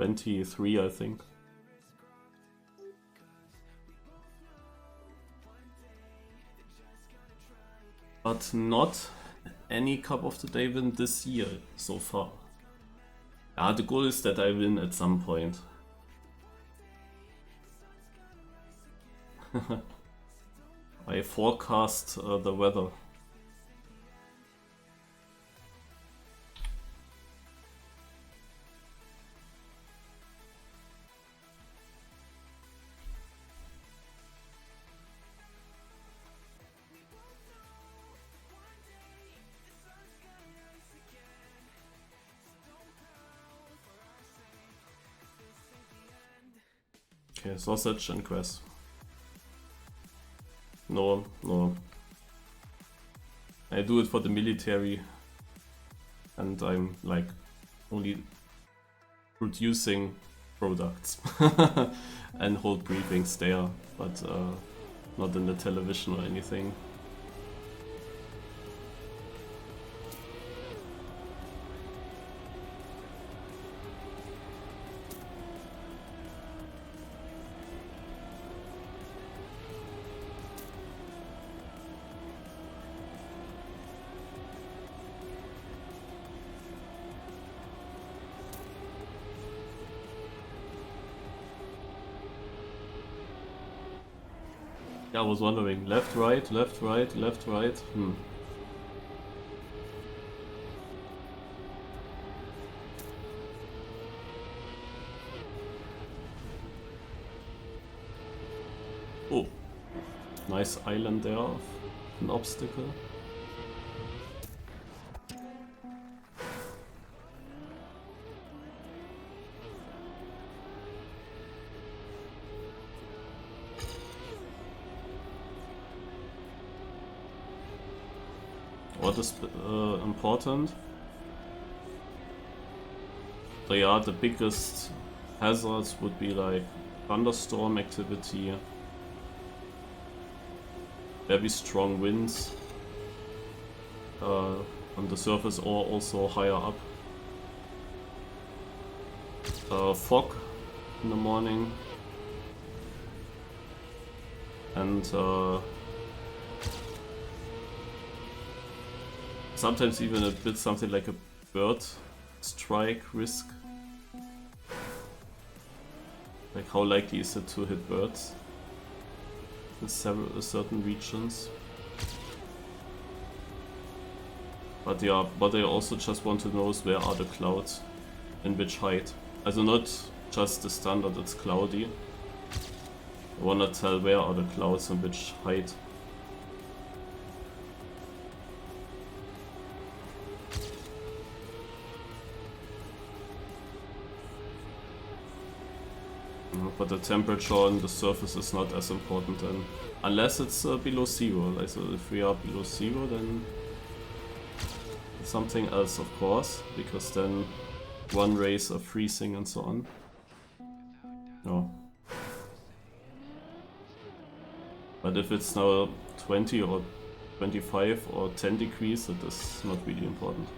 23, I think. But not any Cup of the Day win this year so far. The goal is that I win at some point. I forecast the weather. Okay, sausage and grass. No. I do it for the military, and I'm like only producing products and hold briefings there, but not in the television or anything. I was wondering, left, right, left, right, left, right. Oh, nice island there of an obstacle. What is important? So yeah, the biggest hazards would be like thunderstorm activity, very strong winds on the surface or also higher up, fog in the morning, and sometimes even a bit something like a bird strike risk. Like how likely is it to hit birds in certain regions? But yeah, what I also just want to know is where are the clouds, in which height. Also not just the standard, it's cloudy. I wanna tell where are the clouds and which height. But the temperature on the surface is not as important then. Unless it's below zero. Like, so if we are below zero, then it's something else, of course, because then one rays are freezing and so on. No. But if it's now 20 or 25 or 10 degrees, it is not really important.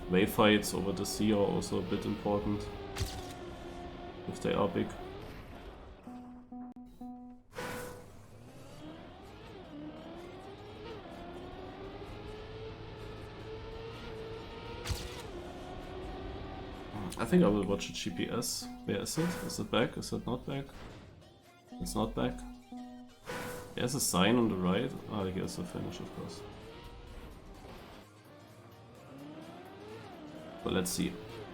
Wave heights over the sea are also a bit important, if they are big. I think I will watch a GPS. Where is it? Is it back? Is it not back? It's not back. There's a sign on the right. Ah, here's the finish, of course. But let's see.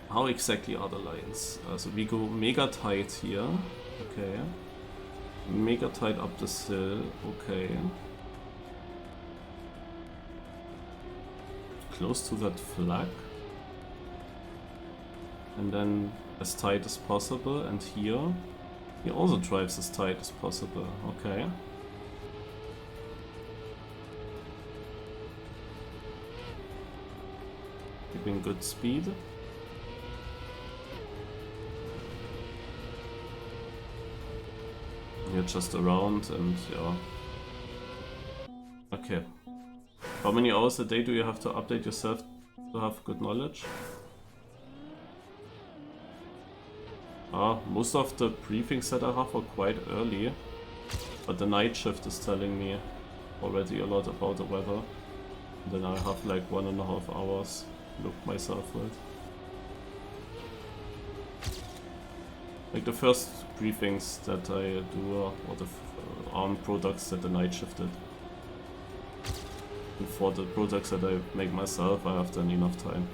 How exactly are the lines? So we go mega tight here. Okay. Mega tight up this hill. Okay. Close to that flag. And then as tight as possible. And here, he also drives as tight as possible. Okay. Keeping good speed. Here just around and yeah. Okay. How many hours a day do you have to update yourself to have good knowledge? Most of the briefings that I have are quite early, but the night shift is telling me already a lot about the weather. And then I have like 1.5 hours to look myself right. Like the first briefings that I do are the ARM products that the night shift did. And for the products that I make myself, I have then enough time.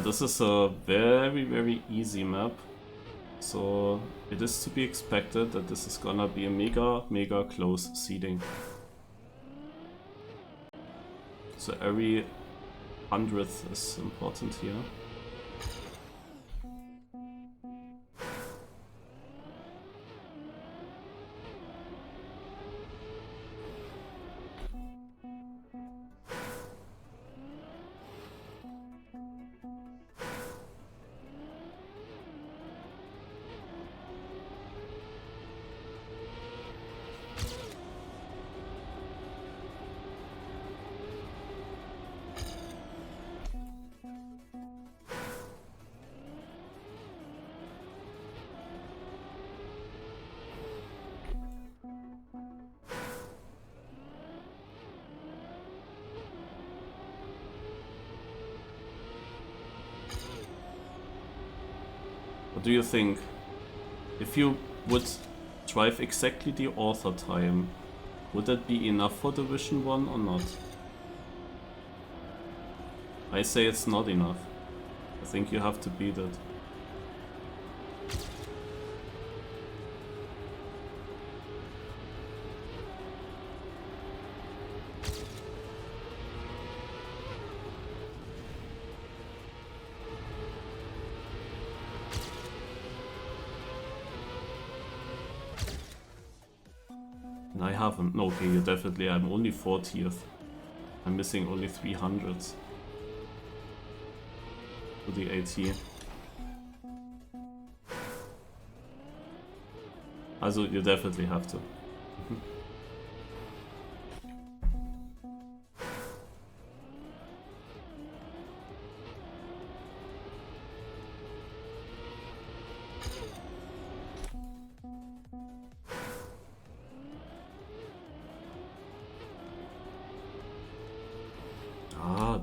This is a very easy map, so it is to be expected that this is gonna be a mega close seeding. So every 100th is important here. What do you think? If you would drive exactly the author time, would that be enough for Division 1 or not? I say it's not enough. I think you have to beat it. I haven't. No, okay, definitely. I'm only 40th. I'm missing only 300s to the AT. Also, you definitely have to.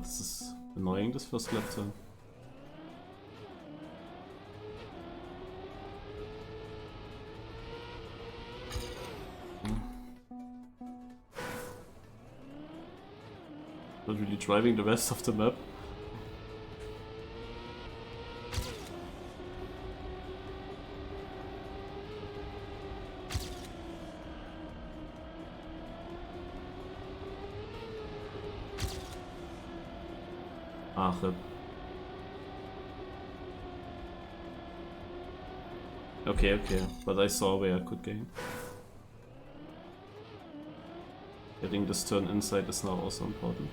This is annoying, this first lap turn. Not really driving the rest of the map. Okay, but I saw where I could gain. Getting this turn inside is now also important.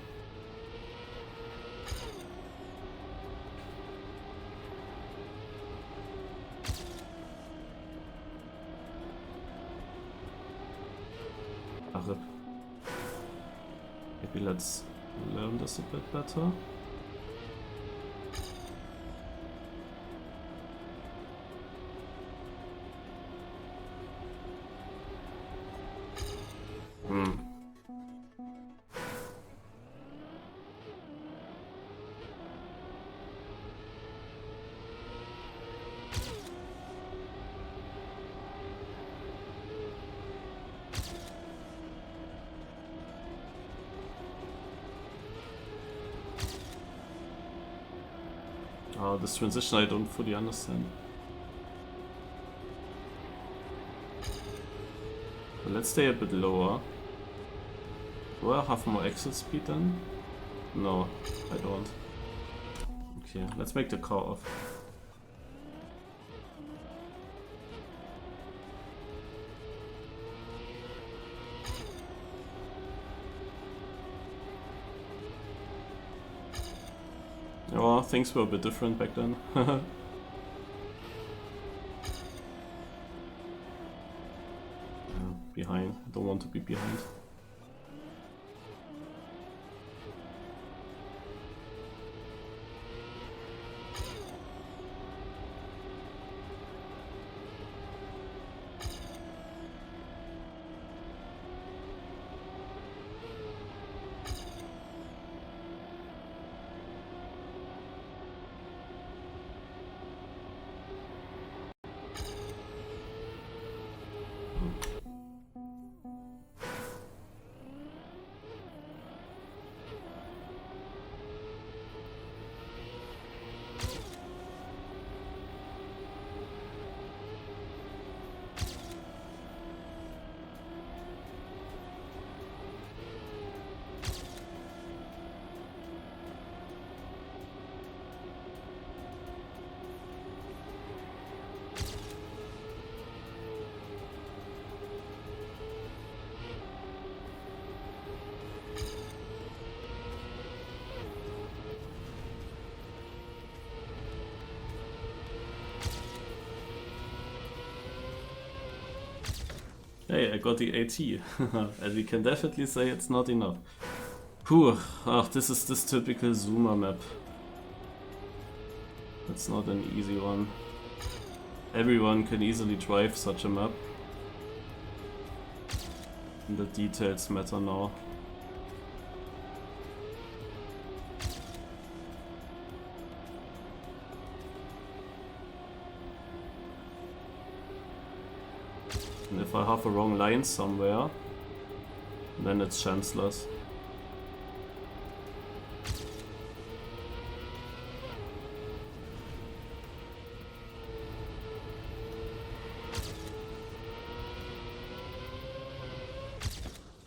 Maybe let's learn this a bit better. This transition I don't fully understand. But let's stay a bit lower. Do I have more exit speed then? No, I don't. Okay, let's make the car off. Oh, things were a bit different back then. Behind. I don't want to be behind. Hey, I got the AT, and we can definitely say it's not enough. Whew, this is this typical zoomer map. It's not an easy one. Everyone can easily drive such a map. And the details matter now. And if I have a wrong line somewhere, then it's chanceless.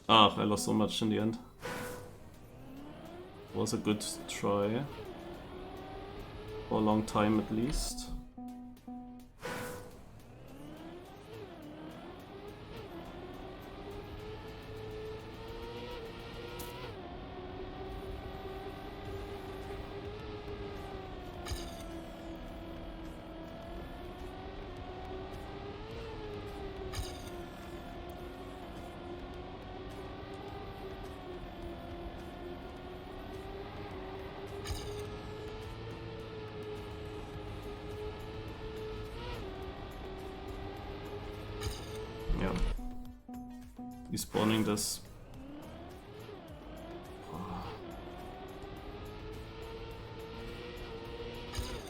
I lost so much in the end. Was a good try. For a long time at least. Yeah. Despawning this.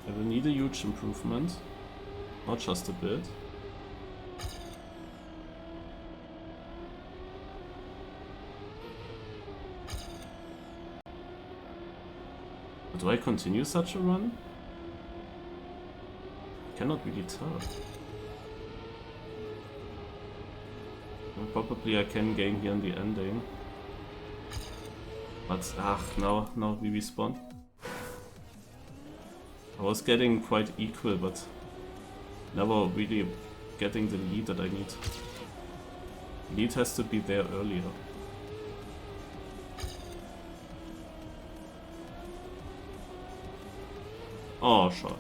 I will need a huge improvement. Not just a bit. Do I continue such a run? I cannot really tell. Probably I can gain here in the ending. But now we respawn. I was getting quite equal, but never really getting the lead that I need. Lead has to be there earlier. Oh, sure.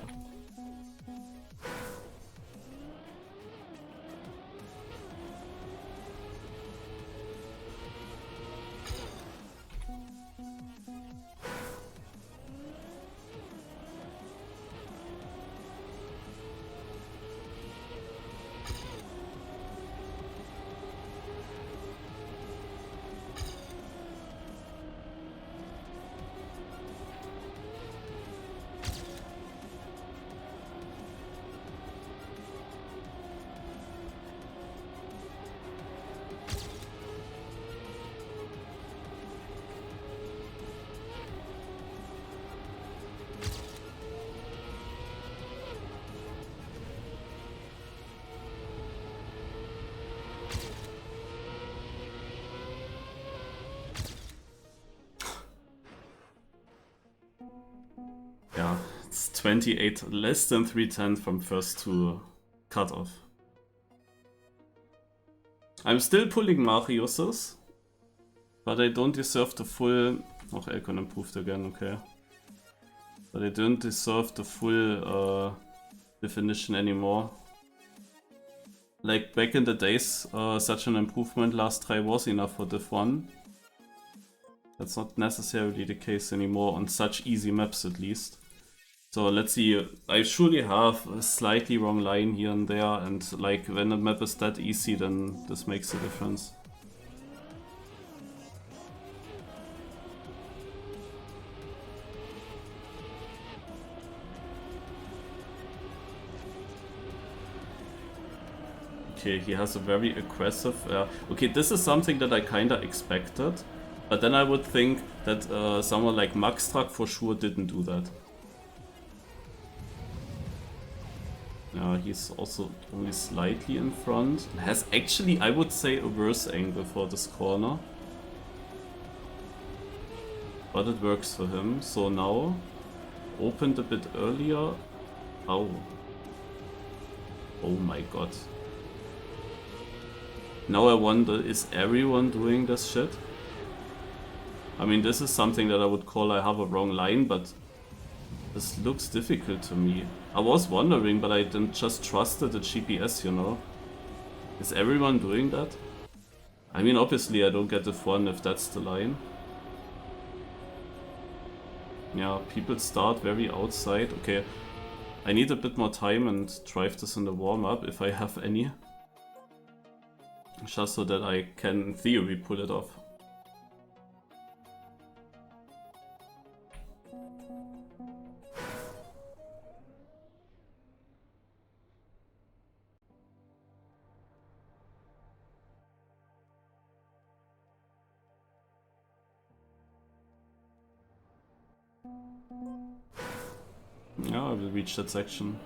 28, less than 310 from first to cutoff. I'm still pulling Marius's, but I don't deserve the full... Oh, Elcon improved again, okay. But I don't deserve the full definition anymore. Like back in the days, such an improvement last try was enough for Div 1. That's not necessarily the case anymore on such easy maps at least. So let's see, I surely have a slightly wrong line here and there, and like when a map is that easy, then this makes a difference. Okay, he has a very aggressive... okay, this is something that I kinda expected, but then I would think that someone like Maxtrack for sure didn't do that. He's also only slightly in front. Has actually, I would say, a worse angle for this corner. But it works for him. So now, opened a bit earlier. Oh. Oh my god. Now I wonder, is everyone doing this shit? I mean, this is something that I would call I have a wrong line, but this looks difficult to me. I was wondering, but I didn't just trusted the GPS, you know? Is everyone doing that? I mean, obviously I don't get the fun if that's the line. Yeah, people start very outside. Okay, I need a bit more time and drive this in the warm-up if I have any. Just so that I can, in theory, pull it off. Yeah, I will reach that section.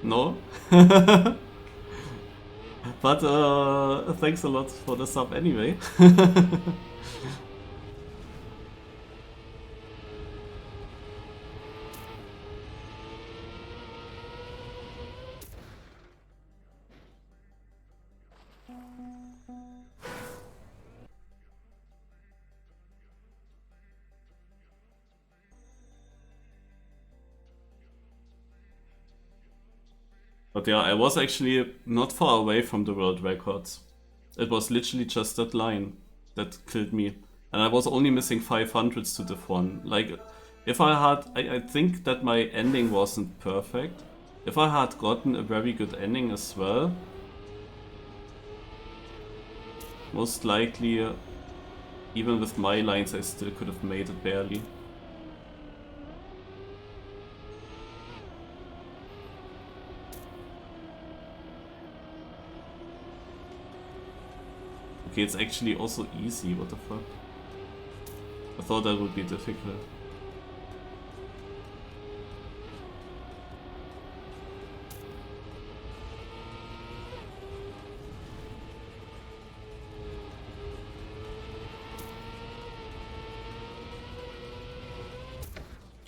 No? But thanks a lot for the sub anyway. But yeah, I was actually not far away from the world records. It was literally just that line that killed me. And I was only missing 500s to Div 1. Like, if I had... I think that my ending wasn't perfect. If I had gotten a very good ending as well, most likely, even with my lines, I still could have made it barely. Okay, it's actually also easy, what the fuck? I thought that would be difficult.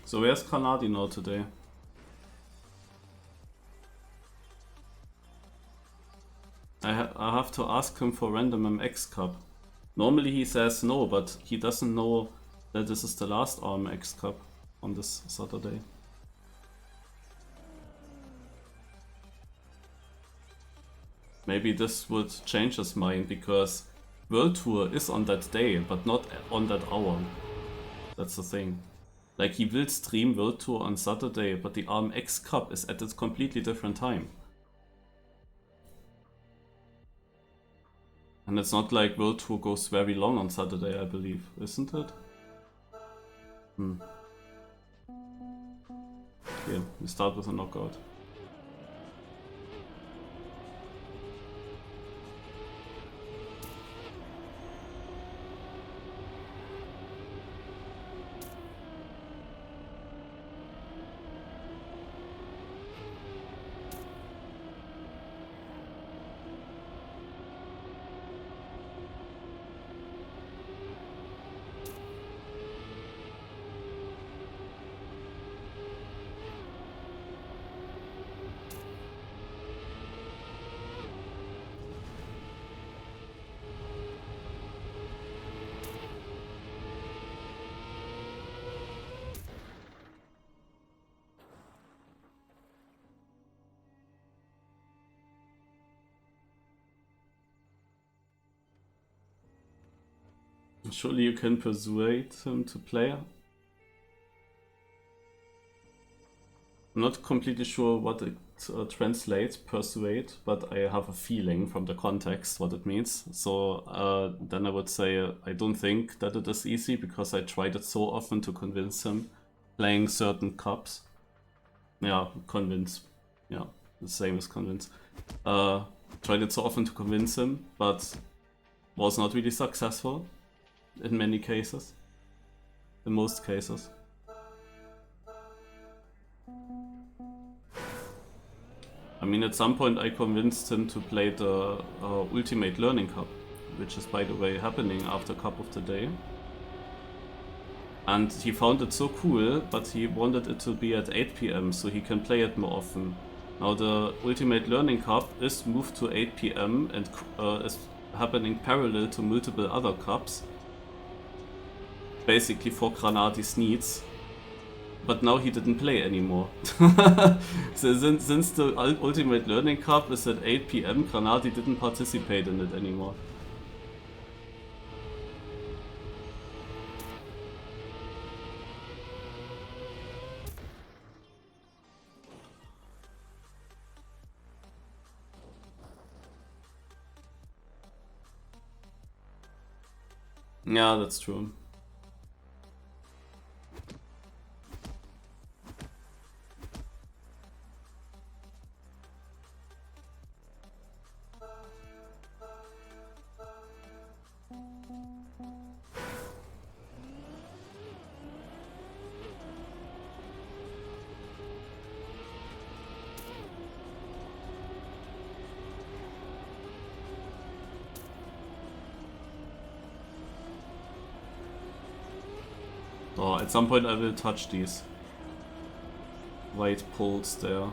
So where's Kanadi now today? I have to ask him for random MX Cup. Normally he says no, but he doesn't know that this is the last RMX Cup on this Saturday. Maybe this would change his mind, because World Tour is on that day, but not on that hour. That's the thing. Like, he will stream World Tour on Saturday, but the RMX Cup is at a completely different time. And it's not like World Tour goes very long on Saturday, I believe, isn't it? Okay, we start with a knockout. Surely you can persuade him to play. I'm not completely sure what it translates, persuade, but I have a feeling from the context what it means. So then I would say I don't think that it is easy because I tried it so often to convince him playing certain cups. Yeah, convince. Yeah, the same as convince. Tried it so often to convince him, but was not really successful in many cases. In most cases. I mean, at some point I convinced him to play the Ultimate Learning Cup, which is by the way happening after Cup of the Day. And he found it so cool, but he wanted it to be at 8 PM so he can play it more often. Now the Ultimate Learning Cup is moved to 8 PM and is happening parallel to multiple other cups. Basically for Granati's needs. But now he didn't play anymore. So since the Ultimate Learning Cup is at 8 PM, Granati didn't participate in it anymore. Yeah, that's true. Oh, at some point I will touch these white poles there.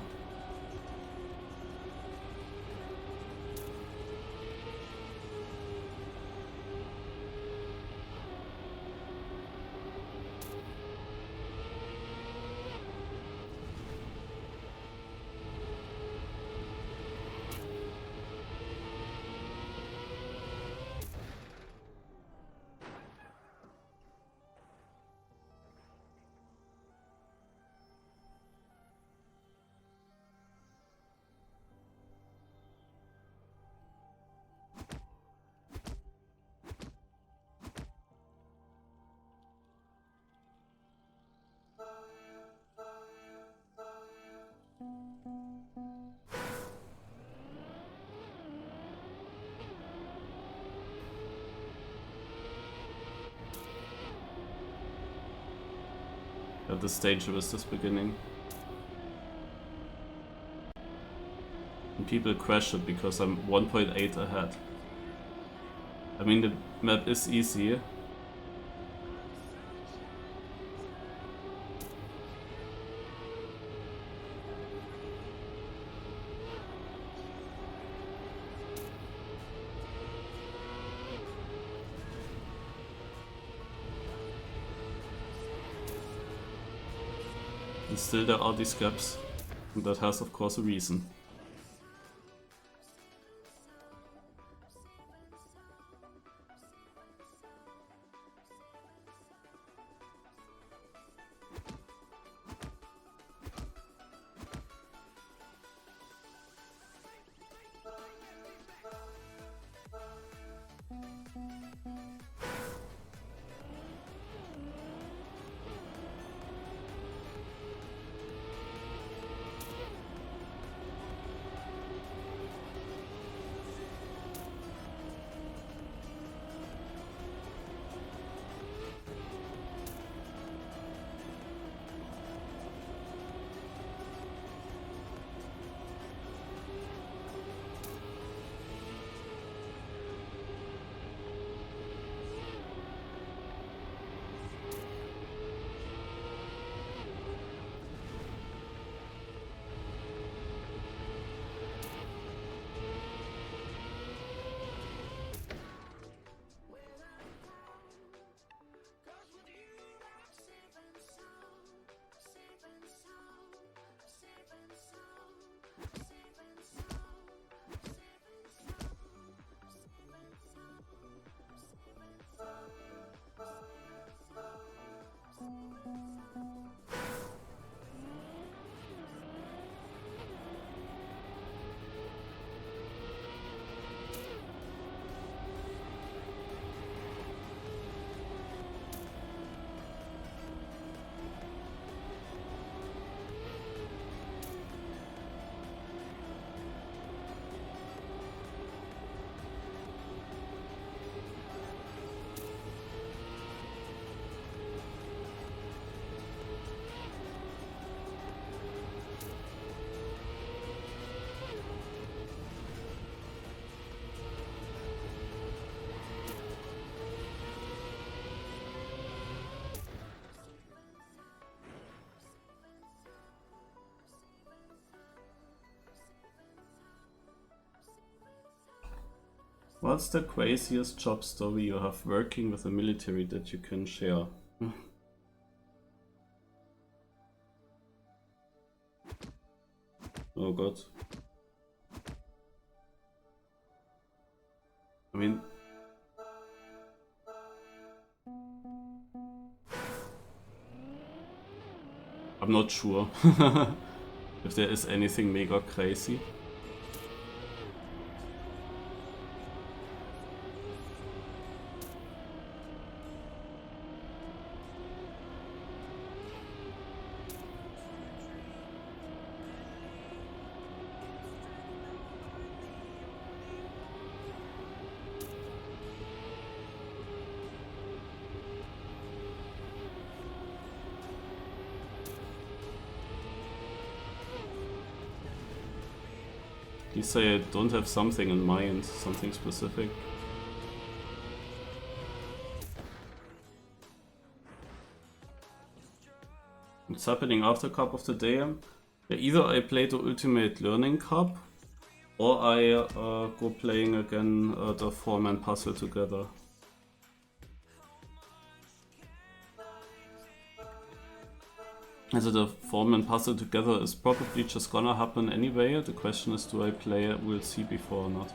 At this stage it was just beginning. And people crash it because I'm 1.8 ahead. I mean, the map is easy. And still there are these gaps. And that has of course a reason. What's the craziest job story you have working with the military that you can share? Oh god. I mean... I'm not sure if there is anything mega crazy. You say I don't have something in mind, something specific. What's happening after Cup of the Day? Either I play the Ultimate Learning Cup, or I go playing again the 4-man puzzle together. Also the 4-man puzzle together is probably just gonna happen anyway. The question is, do I play ULC before or not?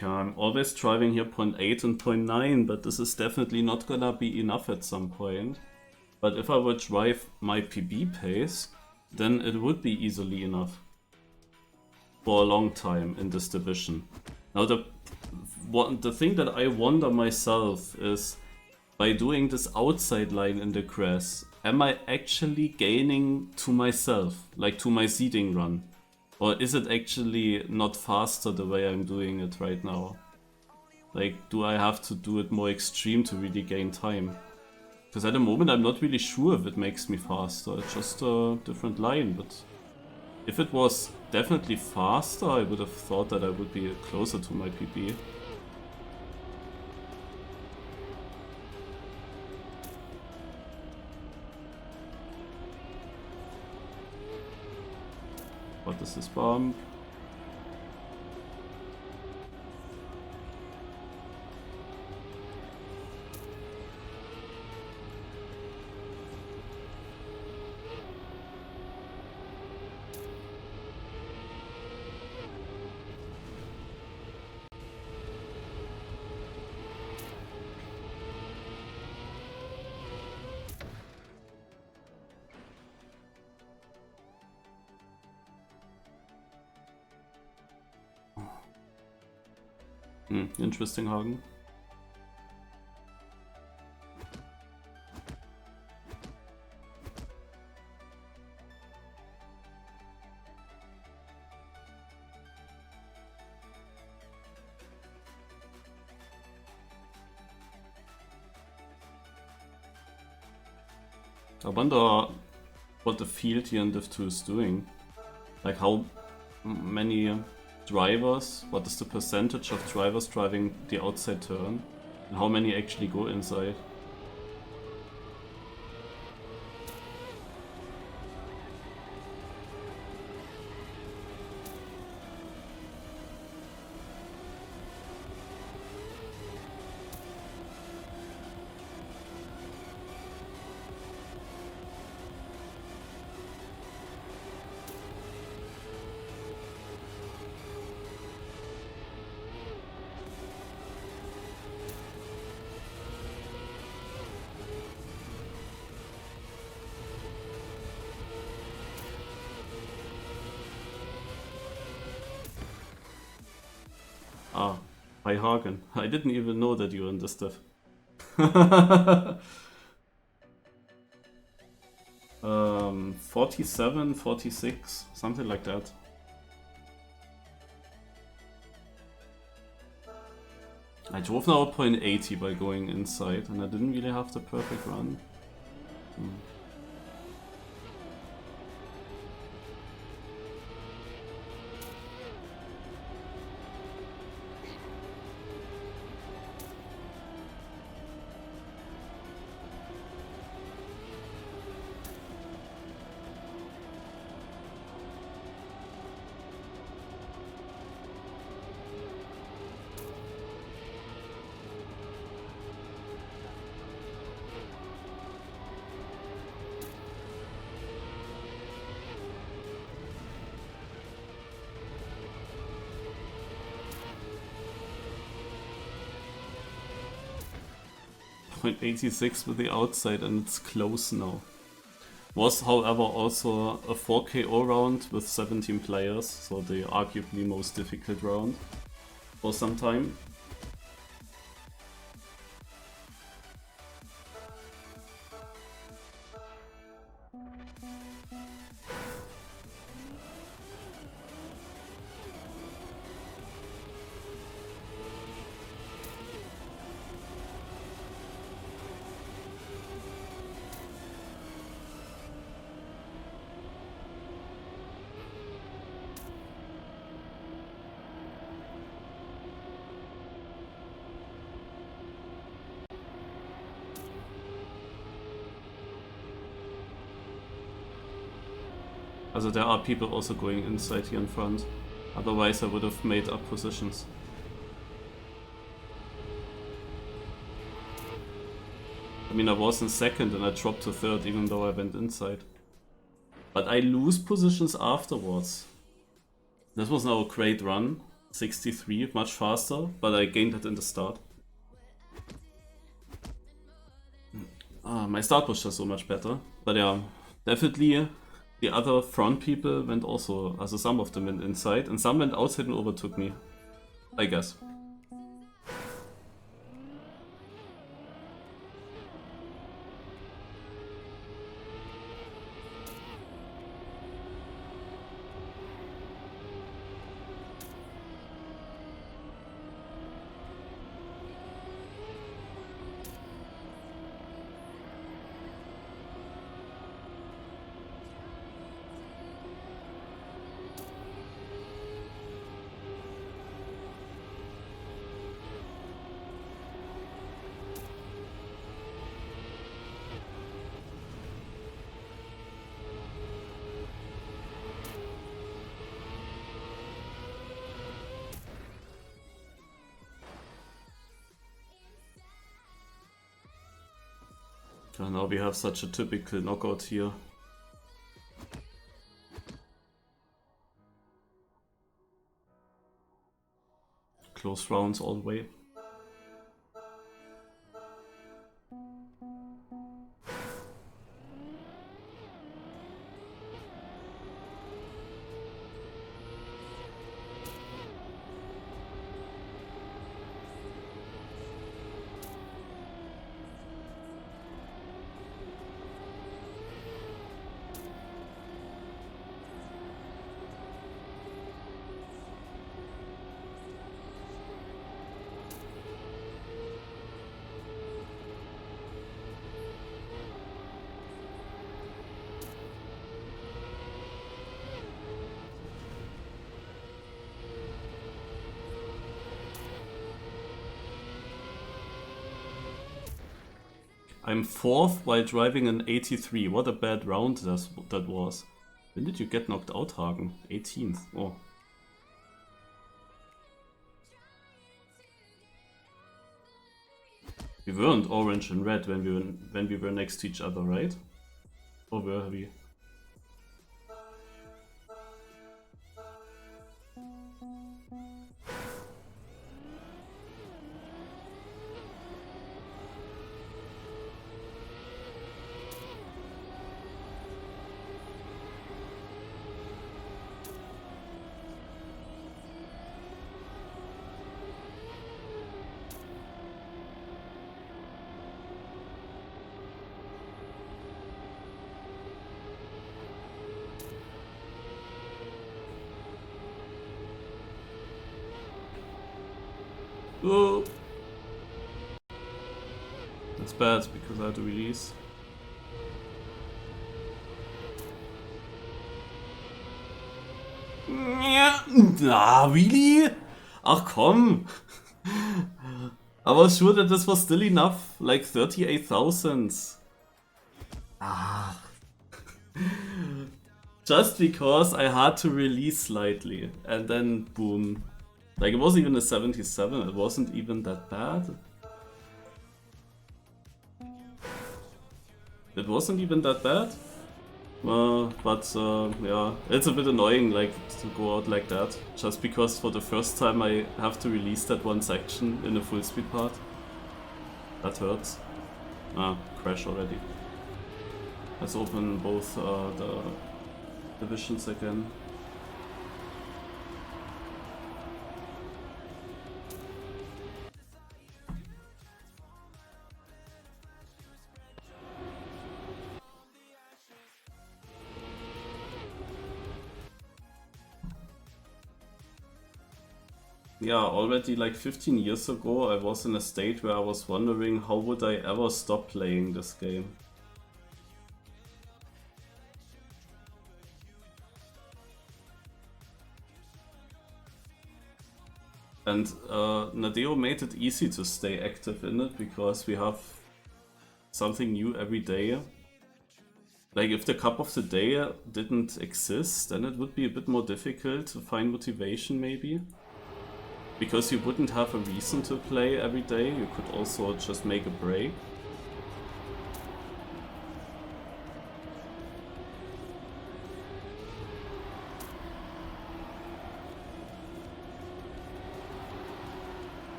Yeah, I'm always driving here 0.8 and 0.9, but this is definitely not gonna be enough at some point. But if I would drive my PB pace, then it would be easily enough for a long time in this division. Now the thing that I wonder myself is, by doing this outside line in the grass, am I actually gaining to myself, like to my seeding run? Or is it actually not faster the way I'm doing it right now? Like, do I have to do it more extreme to really gain time? Because at the moment I'm not really sure if it makes me faster, it's just a different line, but if it was definitely faster, I would have thought that I would be closer to my PB. What is this bomb? Interesting, Hagen. I wonder what the field here in Div2 is doing. Like how many drivers, what is the percentage of drivers driving the outside turn, and how many actually go inside. Ah, hi Hagen. I didn't even know that you're in this stuff. 47, 46, something like that. I drove now 0.80 by going inside, and I didn't really have the perfect run. 0.86 with the outside, and it's close now. Was, however, also a 4KO round with 17 players, so the arguably most difficult round for some time. Also there are people also going inside here in front. Otherwise I would have made up positions. I mean, I was in second and I dropped to third even though I went inside. But I lose positions afterwards. This was now a great run. 63, much faster, but I gained it in the start. My start was just so much better. But yeah, definitely the other front people went also, also some of them went inside, and some went outside and overtook me, I guess. So now we have such a typical knockout here. Close rounds all the way. I'm fourth while driving an 83. What a bad round that was. When did you get knocked out, Hagen? 18th. Oh. We weren't orange and red when we were next to each other, right? Or were we? Oh! That's bad because I had to release. Ah, really? Ach komm! I was sure that this was still enough, like 38,000. Ah. Just because I had to release slightly, and then boom. Like it wasn't even a 77, it wasn't even that bad. It wasn't even that bad. But yeah, it's a bit annoying like to go out like that. Just because for the first time I have to release that one section in a full speed part. That hurts. Ah, crash already. Let's open both the divisions again. Yeah, already like 15 years ago I was in a state where I was wondering how would I ever stop playing this game. And Nadeo made it easy to stay active in it because we have something new every day. Like if the cup of the day didn't exist, then it would be a bit more difficult to find motivation maybe. Because you wouldn't have a reason to play every day, you could also just make a break.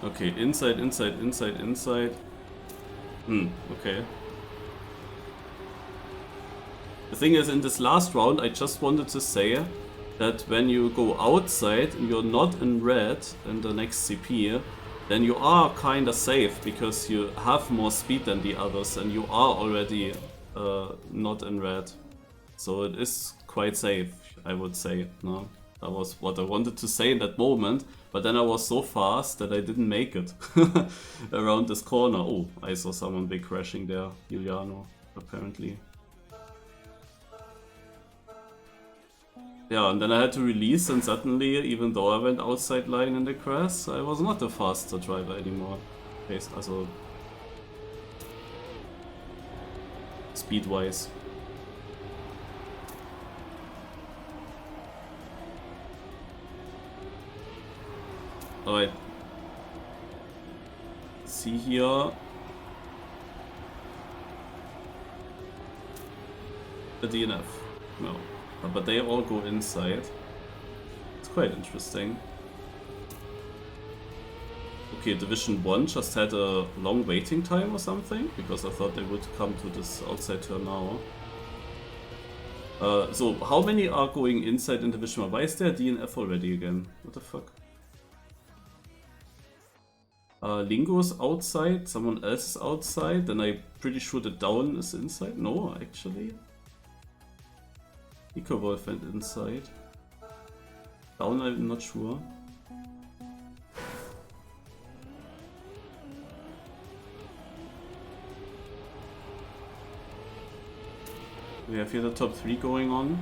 Okay, inside, inside, inside, inside. Okay. The thing is, in this last round, I just wanted to say that when you go outside and you're not in red in the next CP, then you are kinda safe because you have more speed than the others and you are already not in red. So it is quite safe, I would say. No? That was what I wanted to say in that moment, but then I was so fast that I didn't make it around this corner. Oh, I saw someone big crashing there, Giuliano, apparently. Yeah, and then I had to release, and suddenly, even though I went outside line in the crash, I was not the faster driver anymore. Also speed-wise. Alright. See here. The DNF. No. But they all go inside. It's quite interesting. Okay, Division 1 just had a long waiting time or something, because I thought they would come to this outside turn now. So, how many are going inside in Division 1? Why is there DNF already again? What the fuck? Lingo's outside, someone else is outside, then I'm pretty sure the down is inside. No, actually. EcoWolf went inside. Down, I'm not sure. We have here the top 3 going on.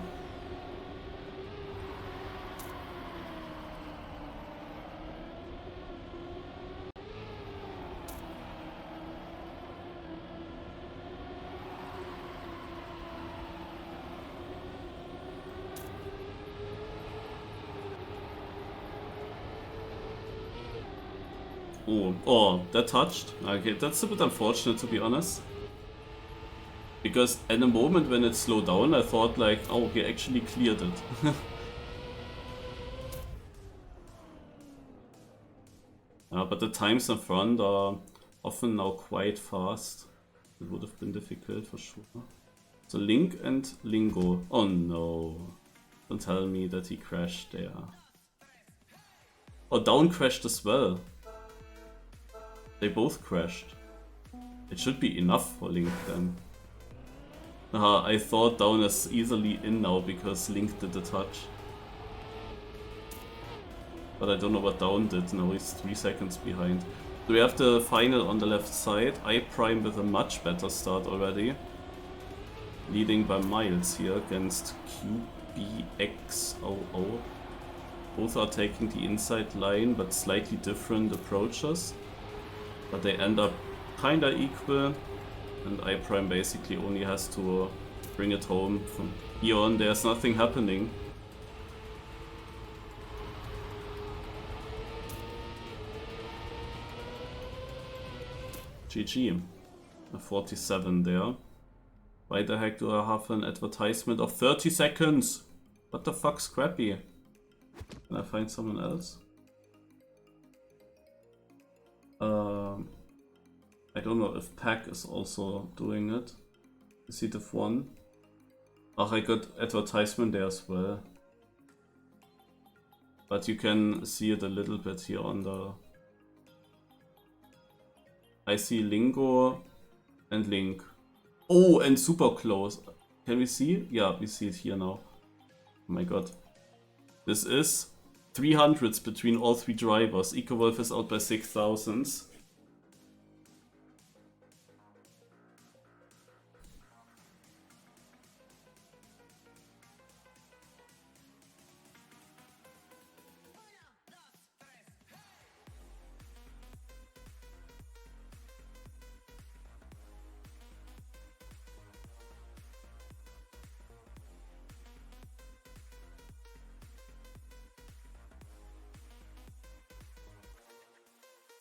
Oh, that touched. Okay, that's a bit unfortunate to be honest. Because at the moment when it slowed down, I thought like, oh, he actually cleared it. But the times in front are often now quite fast. It would have been difficult for sure. So Link and Lingo. Oh no. Don't tell me that he crashed there. Oh, Down crashed as well. They both crashed. It should be enough for Link then. I thought Down is easily in now because Link did the touch. But I don't know what down did. Now he's 3 seconds behind. So we have the final on the left side. I Prime with a much better start already. Leading by miles here against QBXOO. Both are taking the inside line, but slightly different approaches. But they end up kinda equal. And I Prime basically only has to bring it home. From here on, there's nothing happening. GG. A 47 there. Why the heck do I have an advertisement of 30 seconds? What the fuck, Scrappy? Can I find someone else? I don't know if Pack is also doing it. Is he the one? Oh, I got advertisement there as well. But you can see it a little bit here on the... I see Lingo and Link. Oh, and super close. Can we see? Yeah, we see it here now. Oh my god. This is 300s between all 3 drivers. EcoWolf is out by 6,000s.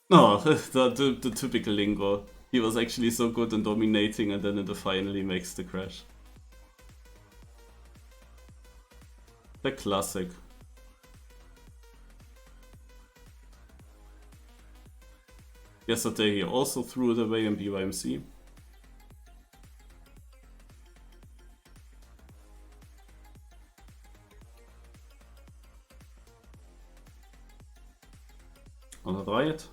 No, the typical Lingo. He was actually so good in dominating and then in the final he makes the crash. The classic. Yesterday he also threw it away in BYMC. On the right.